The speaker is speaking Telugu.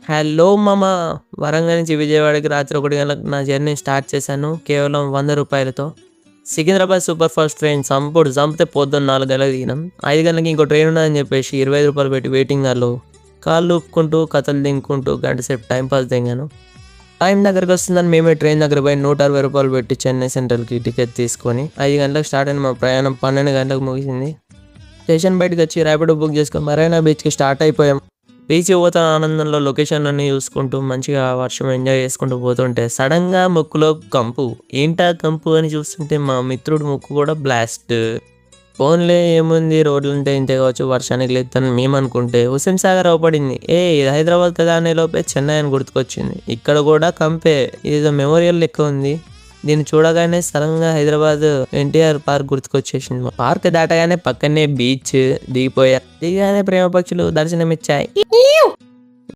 హలో మామ! వరంగల్ నుంచి విజయవాడకి రాత్రి 1 గంటలకు నా జర్నీ స్టార్ట్ చేశాను. కేవలం రూ. 100తో. సికింద్రాబాద్ సూపర్ ఫాస్ట్ ట్రైన్ చంపితే పొద్దున్న 4 గంటలకు దిగినాం. 5 గంటలకి ఇంకో ట్రైన్ ఉన్నదని చెప్పేసి రూ. 25 పెట్టి వెయిటింగ్ హాల్‌లో కాళ్ళు ఊపుకుంటూ, కథలు దింకుంటూ గంట సేపు టైం పాస్ దింగాను. టైం దగ్గరికి వస్తుందని మేమే ట్రైన్ దగ్గర పోయి రూ. 160 పెట్టి చెన్నై సెంట్రల్‌కి టికెట్ తీసుకొని 5 గంటలకు స్టార్ట్ అయిన మా ప్రయాణం 12 గంటలకు ముగిసింది. స్టేషన్ బయటకు వచ్చి ర్యాపిడో బుక్ చేసుకొని మరైనా బీచ్‌కి స్టార్ట్ అయిపోయాం. బీచ్‌కి పోతున్న ఆనందంలో లొకేషన్‌లన్నీ చూసుకుంటూ మంచిగా వర్షం ఎంజాయ్ చేసుకుంటూ పోతుంటే సడన్‌గా ముక్కులో కంపు. ఏంటా కంపు అని చూస్తుంటే మా మిత్రుడి ముక్కు కూడా బ్లాస్ట్. పోన్లే ఏముంది రోడ్లుంటే ఇంతే కావచ్చు వర్షానికి లేదని మేమనుకుంటే హుస్సేన్ సాగర్ అవుపడింది. ఇది హైదరాబాద్ కదా అనే లోపే చెన్నై అని గుర్తుకొచ్చింది. ఇక్కడ కూడా కంపే. ఇదేదో మెమోరియల్ లెక్క ఉంది. దీన్ని చూడగానే సడన్గా హైదరాబాద్ ఎన్టీఆర్ పార్క్ గుర్తుకొచ్చేసింది. పార్క్ దాటగానే పక్కనే బీచ్. దిగిపోయా. దిగగానే ప్రేమ పక్షులు దర్శనమిచ్చాయి.